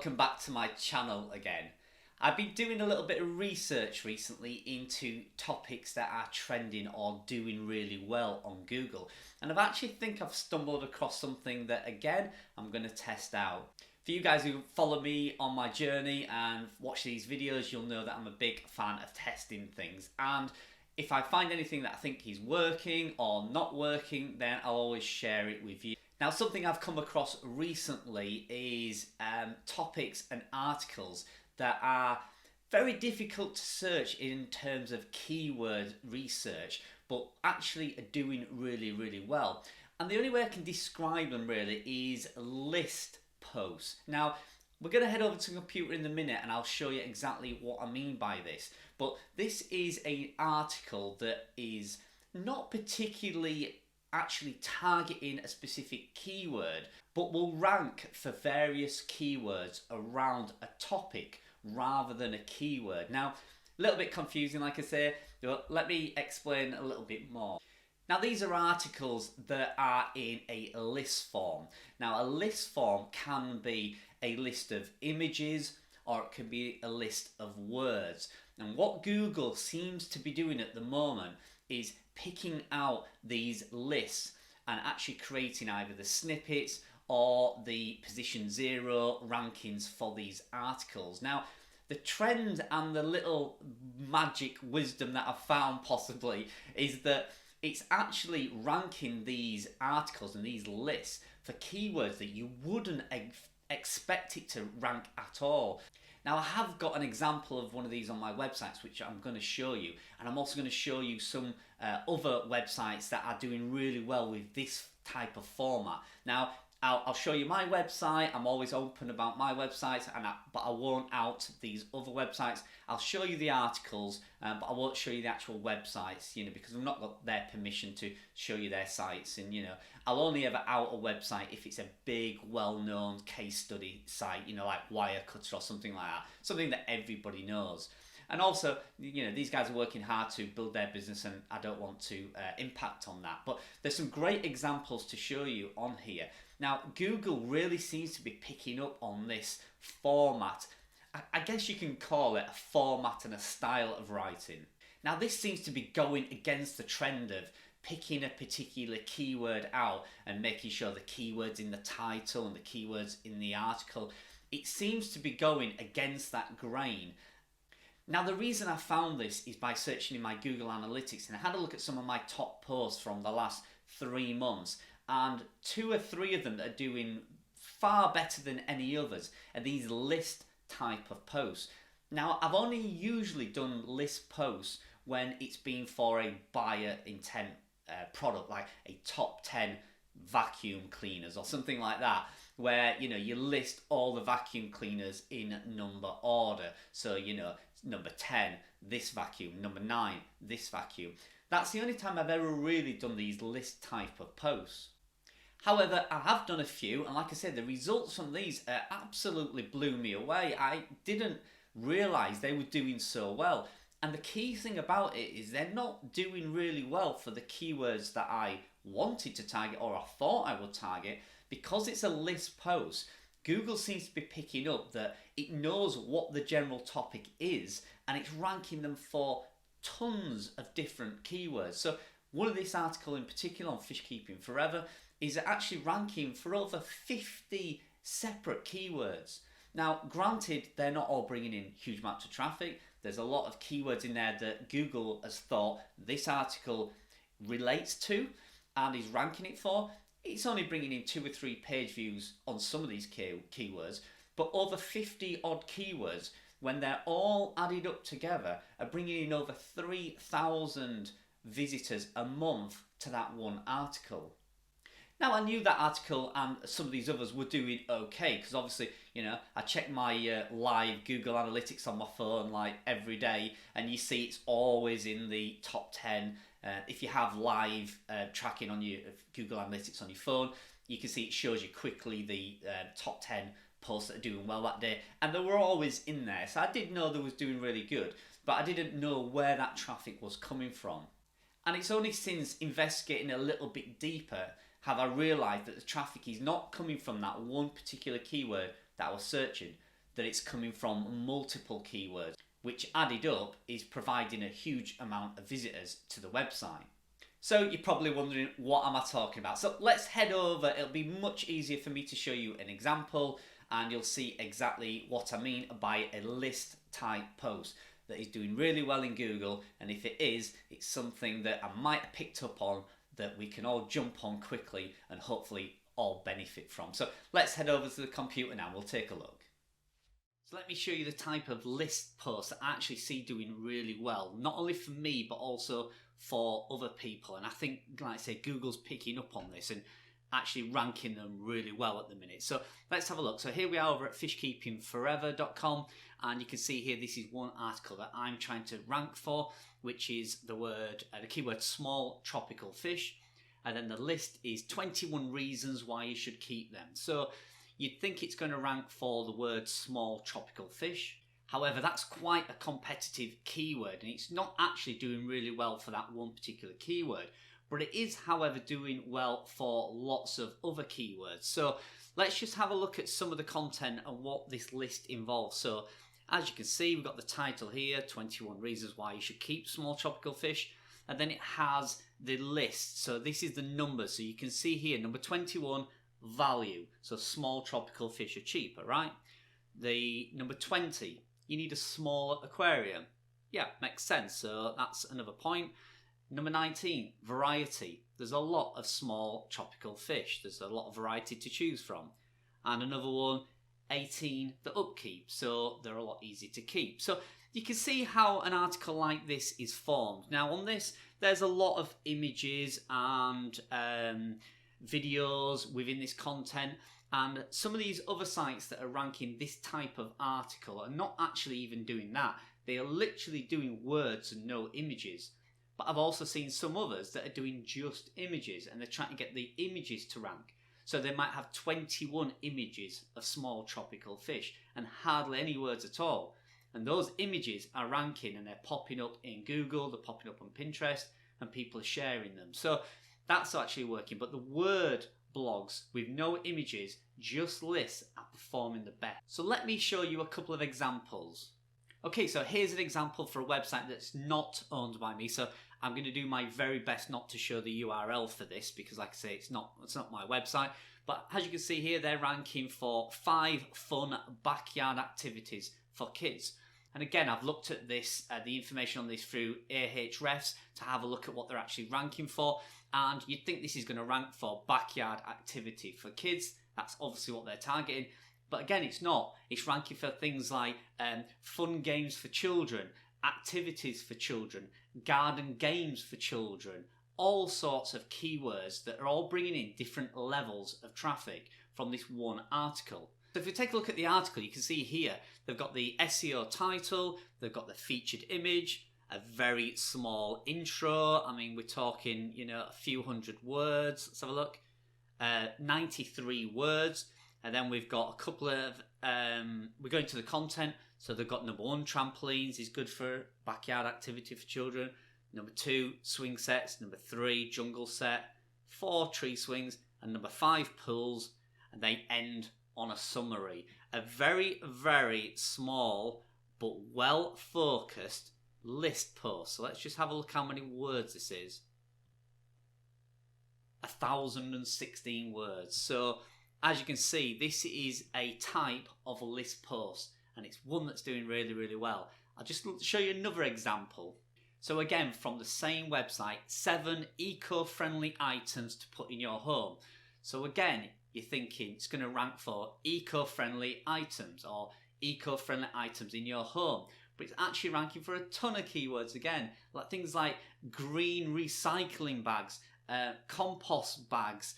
welcome back to my channel again. I've been doing a little bit of research recently into topics that are trending or doing really well on Google, and I've stumbled across something that again I'm going to test out. For you guys who follow me on my journey and watch these videos, you'll know that I'm a big fan of testing things, and if I find anything that I think is working or not working, then I'll always share it with you. Now, something I've come across recently is topics and articles that are very difficult to search in terms of keyword research, but actually are doing really well. And the only way I can describe them really is list posts. Now, we're going to head over to the computer in a minute and I'll show you exactly what I mean by this. But this is an article that is not particularly actually targeting a specific keyword, but will rank for various keywords around a topic rather than a keyword. Now, a little bit confusing, like I say, but let me explain a little bit more. Now, these are articles that are in a list form. Now, a list form can be a list of images or it can be a list of words. And what Google seems to be doing at the moment is picking out these lists and actually creating either the snippets or the position 0 rankings for these articles. Now, the trend and the little magic wisdom that I've found possibly is that it's actually ranking these articles and these lists for keywords that you wouldn't expect it to rank at all. Now, I have got an example of one of these on my websites which I'm going to show you, and I'm also going to show you some other websites that are doing really well with this type of format. Now, I'll show you my website. I'm always open about my website, but I won't out these other websites. I'll show you the articles, but I won't show you the actual websites, because I've not got their permission to show you their sites. And I'll only ever out a website if it's a big, well-known case study site, like Wirecutter or something like that, something that everybody knows. And also, these guys are working hard to build their business, and I don't want to impact on that. But there's some great examples to show you on here. Now, Google really seems to be picking up on this format. I guess you can call it a format and a style of writing. Now, this seems to be going against the trend of picking a particular keyword out and making sure the keyword's in the title and the keywords in the article. It seems to be going against that grain. Now, the reason I found this is by searching in my Google Analytics, and I had a look at some of my top posts from the last 3 months, and 2 or 3 of them that are doing far better than any others are these list type of posts. Now, I've only usually done list posts when it's been for a buyer intent product, like a top 10 vacuum cleaners or something like that, where you list all the vacuum cleaners in number order. So number 10 this vacuum, number 9 this vacuum. That's the only time I've ever really done these list type of posts. However, I have done a few, and like I said, the results from these absolutely blew me away. I didn't realise they were doing so well. And the key thing about it is they're not doing really well for the keywords that I wanted to target or I thought I would target. Because it's a list post, Google seems to be picking up that it knows what the general topic is and it's ranking them for tons of different keywords. So one of this article in particular on Fish Keeping Forever is actually ranking for over 50 separate keywords. Now, granted, they're not all bringing in huge amounts of traffic. There's a lot of keywords in there that Google has thought this article relates to and is ranking it for. It's only bringing in 2 or 3 page views on some of these keywords, but over 50 odd keywords, when they're all added up together, are bringing in over 3,000 visitors a month to that one article. Now, I knew that article and some of these others were doing okay, because obviously, I check my live Google Analytics on my phone like every day, and you see it's always in the top 10. If you have live tracking on your Google Analytics on your phone, you can see it shows you quickly the top 10 posts that are doing well that day, and they were always in there. So I did know they was doing really good, but I didn't know where that traffic was coming from. And it's only since investigating a little bit deeper have I realised that the traffic is not coming from that one particular keyword that I was searching. that it's coming from multiple keywords, which added up is providing a huge amount of visitors to the website. So you're probably wondering, what am I talking about? So let's head over. It'll be much easier for me to show you an example, and you'll see exactly what I mean by a list type post that is doing really well in Google. And if it is, it's something that I might have picked up on that we can all jump on quickly and hopefully all benefit from. So let's head over to the computer now. We'll take a look. So let me show you the type of list posts that I actually see doing really well, not only for me but also for other people. And I think, like I say, Google's picking up on this and actually ranking them really well at the minute. So let's have a look. So here we are over at fishkeepingforever.com, and you can see here this is one article that I'm trying to rank for, which is the keyword small tropical fish, and then the list is 21 reasons why you should keep them. So you'd think it's going to rank for the word small tropical fish. However, that's quite a competitive keyword, and it's not actually doing really well for that one particular keyword. But it is, however, doing well for lots of other keywords. So let's just have a look at some of the content and what this list involves. So as you can see, we've got the title here, 21 reasons why you should keep small tropical fish. And then it has the list. So this is the number. So you can see here, number 21, value. So small tropical fish are cheaper, right? The number 20, you need a smaller aquarium. Yeah, makes sense. So that's another point. Number 19, variety. There's a lot of small tropical fish. There's a lot of variety to choose from. And another one, 18, the upkeep. So they're a lot easier to keep. So you can see how an article like this is formed. Now on this, there's a lot of images and videos within this content. And some of these other sites that are ranking this type of article are not actually even doing that. They are literally doing words and no images. But I've also seen some others that are doing just images, and they're trying to get the images to rank. So they might have 21 images of small tropical fish and hardly any words at all. And those images are ranking, and they're popping up in Google, they're popping up on Pinterest, and people are sharing them. So that's actually working. But the word blogs with no images, just lists, are performing the best. So let me show you a couple of examples. Okay, so here's an example for a website that's not owned by me. So I'm going to do my very best not to show the URL for this because, like I say, it's not my website. But as you can see here, they're ranking for 5 fun backyard activities for kids. And again, I've looked at this, the information on this through Ahrefs to have a look at what they're actually ranking for. And you'd think this is going to rank for backyard activity for kids. That's obviously what they're targeting. But again, it's not. It's ranking for things like fun games for children, activities for children, garden games for children, all sorts of keywords that are all bringing in different levels of traffic from this one article. So if you take a look at the article, you can see here, they've got the SEO title, they've got the featured image, a very small intro. I mean, we're talking, a few hundred words. Let's have a look. 93 words. And then we've got a couple of, we're going to the content. So they've got number 1, trampolines is good for backyard activity for children. Number 2, swing sets. Number 3, jungle set. 4, tree swings. And number 5, pools. And they end on a summary. A very, very small but well-focused list post. So let's just have a look how many words this is. 1,016 words. So as you can see, this is a type of a list post, and it's one that's doing really, really well. I'll just show you another example. So again, from the same website, 7 eco-friendly items to put in your home. So again, you're thinking it's going to rank for eco-friendly items or eco-friendly items in your home. But it's actually ranking for a ton of keywords again, like things like green recycling bags, compost bags,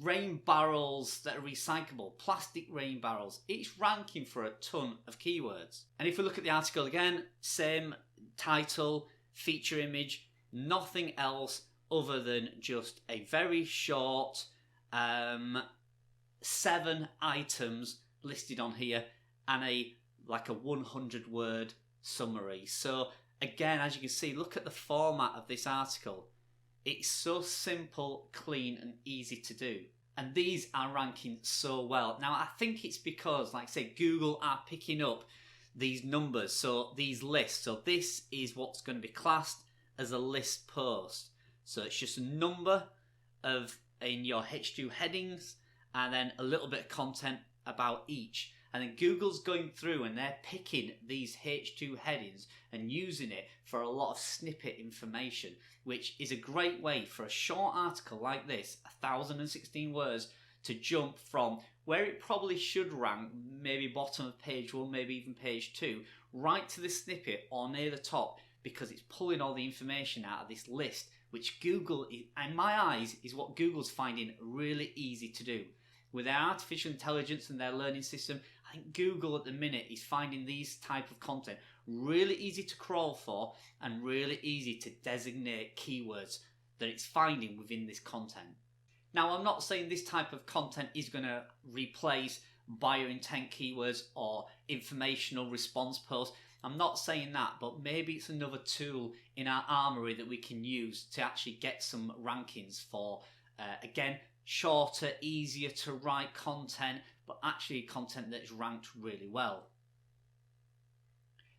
rain barrels that are recyclable, plastic rain barrels. It's ranking for a ton of keywords. And if we look at the article again, same title, feature image, nothing else other than just a very short 7 items listed on here and a 100-word summary. So again, as you can see, look at the format of this article. It's so simple, clean and easy to do. And these are ranking so well. Now, I think it's because, like I say, Google are picking up these numbers, so these lists. So this is what's going to be classed as a list post. So it's just a number in your H2 headings and then a little bit of content about each. And then Google's going through and they're picking these H2 headings and using it for a lot of snippet information, which is a great way for a short article like this, 1,016 words, to jump from where it probably should rank, maybe bottom of page 1, maybe even page 2, right to the snippet or near the top, because it's pulling all the information out of this list, which Google, in my eyes, is what Google's finding really easy to do. With their artificial intelligence and their learning system, I think Google at the minute is finding these type of content really easy to crawl for and really easy to designate keywords that it's finding within this content. Now, I'm not saying this type of content is going to replace bio-intent keywords or informational response posts. I'm not saying that, but maybe it's another tool in our armory that we can use to actually get some rankings for, again, shorter, easier to write content, but actually content that's ranked really well.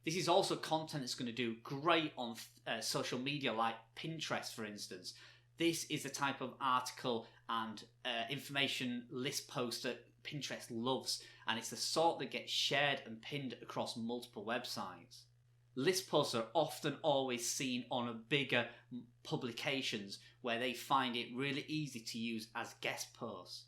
This is also content that's going to do great on social media like Pinterest, for instance. This is the type of article and information list post that Pinterest loves, and it's the sort that gets shared and pinned across multiple websites. List posts are often always seen on bigger publications where they find it really easy to use as guest posts.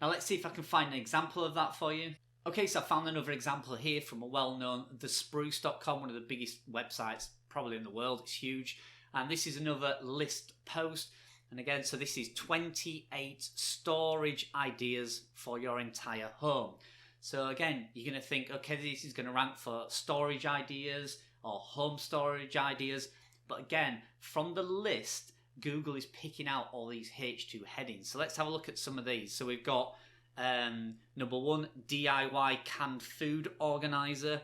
Now let's see if I can find an example of that for you. Okay, so I found another example here from a well-known thespruce.com, one of the biggest websites probably in the world. It's huge. And this is another list post. And again, so this is 28 storage ideas for your entire home. So again, you're going to think, okay, this is going to rank for storage ideas or home storage ideas. But again, from the list, Google is picking out all these H2 headings. So let's have a look at some of these. So we've got number 1, DIY canned food organizer,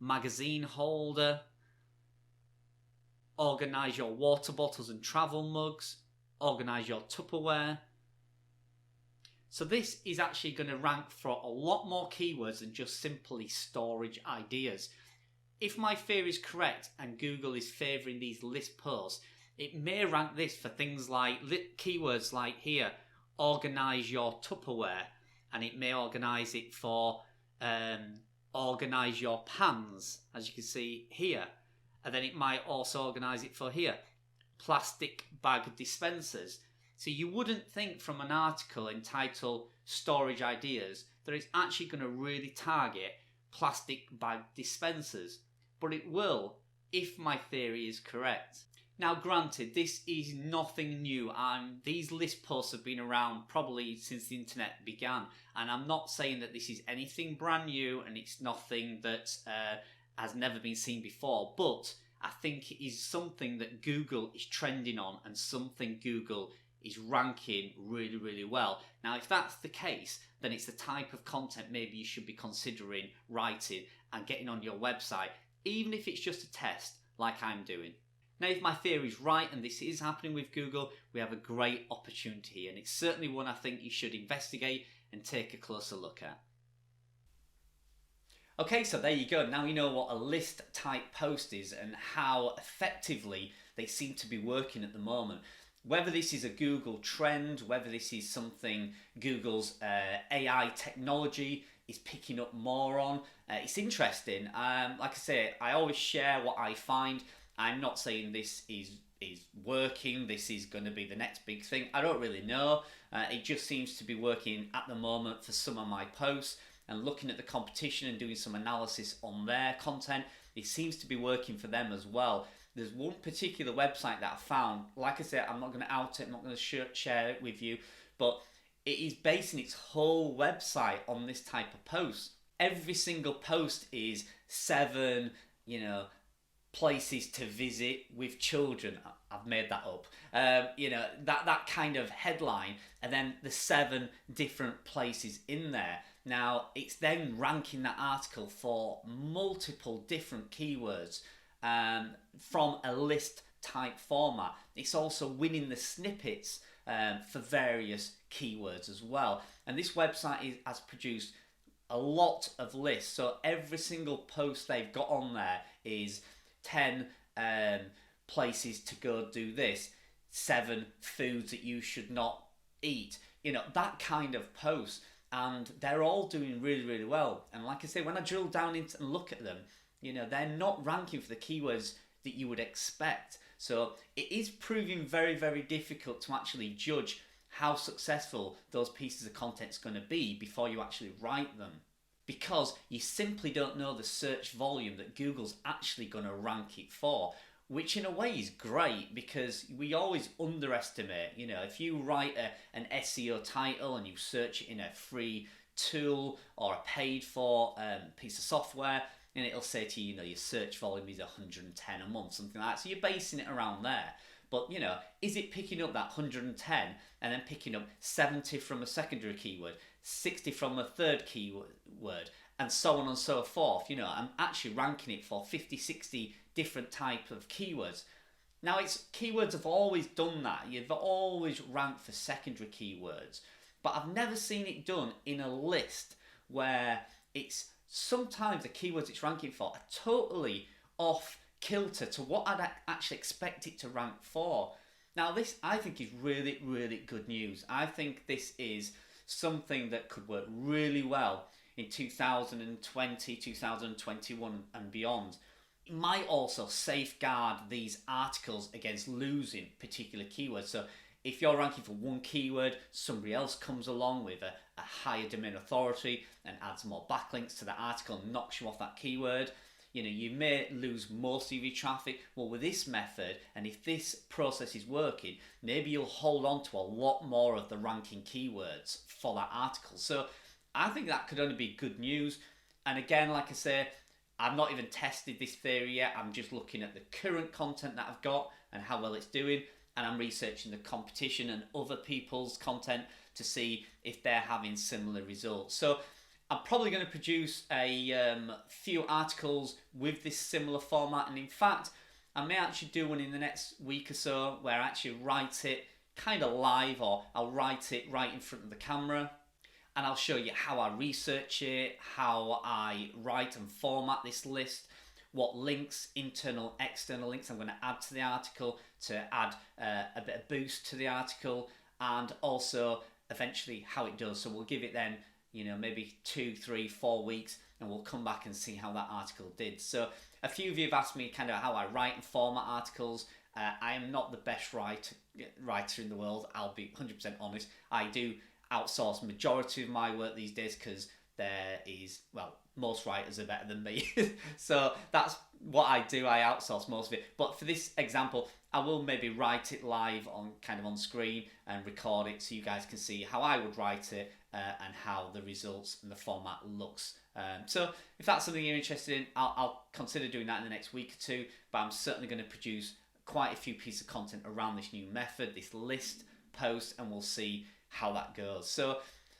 magazine holder, organize your water bottles and travel mugs, organize your Tupperware. So this is actually going to rank for a lot more keywords than just simply storage ideas. If my theory is correct and Google is favouring these list posts, it may rank this for things like keywords like here, organize your Tupperware, and it may organize it for organize your pans, as you can see here, and then it might also organize it for here, plastic bag dispensers. So you wouldn't think from an article entitled storage ideas that it's actually going to really target plastic bag dispensers, but it will if my theory is correct. Now granted, this is nothing new. These list posts have been around probably since the internet began, and I'm not saying that this is anything brand new and it's nothing that has never been seen before, but I think it is something that Google is trending on and something Google is ranking really, really well. Now, if that's the case, then it's the type of content maybe you should be considering writing and getting on your website, even if it's just a test like I'm doing. Now, if my theory is right and this is happening with Google, we have a great opportunity, and it's certainly one I think you should investigate and take a closer look at. Okay, so there you go. Now you know what a list type post is and how effectively they seem to be working at the moment. Whether this is a Google trend, whether this is something Google's AI technology is picking up more on, it's interesting. Like I say, I always share what I find. I'm not saying this is working, this is going to be the next big thing. I don't really know. It just seems to be working at the moment for some of my posts, and looking at the competition and doing some analysis on their content, it seems to be working for them as well. There's one particular website that I found, like I said, I'm not going to out it, I'm not going to share it with you, but it is basing its whole website on this type of post. Every single post is 7, places to visit with children. I've made that up. That kind of headline, and then the 7 different places in there. Now, it's then ranking that article for multiple different keywords from a list type format. It's also winning the snippets for various keywords as well. And this website has produced a lot of lists. So every single post they've got on there is 10 places to go do this, 7 foods that you should not eat, you know, that kind of post. And they're all doing really, really well. And like I say, when I drill down into and look at them, you know, they're not ranking for the keywords that you would expect. So it is proving very, very difficult to actually judge how successful those pieces of content is going to be before you actually write them, because you simply don't know the search volume that Google's actually going to rank it for, which in a way is great because we always underestimate, you know, if you write an SEO title and you search it in a free tool or a paid for piece of software, and it'll say to you, you know, your search volume is 110 a month, something like that. So you're basing it around there. But, you know, is it picking up that 110 and then picking up 70 from a secondary keyword, 60 from a third keyword, and so on and so forth? You know, I'm actually ranking it for 50, 60 different type of keywords. Now, keywords have always done that. You've always ranked for secondary keywords. But I've never seen it done in a list where it's sometimes the keywords it's ranking for are totally off kilter to what I'd actually expect it to rank for. Now this, I think, is really, really good news. I think this is something that could work really well in 2020, 2021 and beyond. It might also safeguard these articles against losing particular keywords. So if you're ranking for one keyword, somebody else comes along with a higher domain authority and adds more backlinks to that article and knocks you off that keyword, you know, you may lose most of your traffic. Well, with this method, and if this process is working, maybe you'll hold on to a lot more of the ranking keywords for that article. So I think that could only be good news. And again, like I say, I've not even tested this theory yet. I'm just looking at the current content that I've got and how well it's doing. And I'm researching the competition and other people's content to see if they're having similar results. So I'm probably going to produce a few articles with this similar format, and in fact I may actually do one in the next week or so where I actually write it kind of live, or I'll write it right in front of the camera and I'll show you how I research it, how I write and format this list, what links, internal, external links I'm going to add to the article to add a bit of boost to the article, and also eventually how it does. So we'll give it then, you know, maybe 2, 3, 4 weeks, and we'll come back and see how that article did. So a few of you have asked me kind of how I write and format articles. I am not the best writer in the world, I'll be 100% honest. I do outsource majority of my work these days because there is, well, most writers are better than me. So that's what I do, I outsource most of it. But for this example, I will maybe write it live on kind of on screen and record it so you guys can see how I would write it and how the results and the format looks. So if that's something you're interested in, I'll consider doing that in the next week or two, but I'm certainly going to produce quite a few pieces of content around this new method, this list post, and we'll see how that goes. So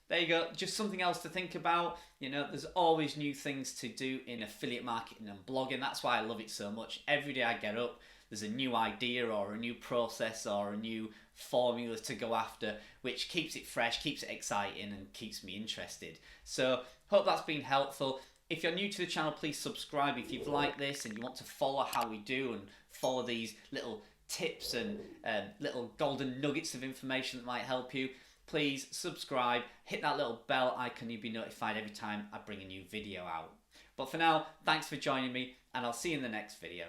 there you go, just something else to think about. You know, there's always new things to do in affiliate marketing and blogging. That's why I love it so much. Every day I get up, there's a new idea or a new process or a new formula to go after, which keeps it fresh, keeps it exciting, and keeps me interested. So hope that's been helpful. If you're new to the channel, please subscribe if you've liked this and you want to follow how we do and follow these little tips and little golden nuggets of information that might help you. Please subscribe, hit that little bell icon, you'll be notified every time I bring a new video out. But for now, thanks for joining me, and I'll see you in the next video.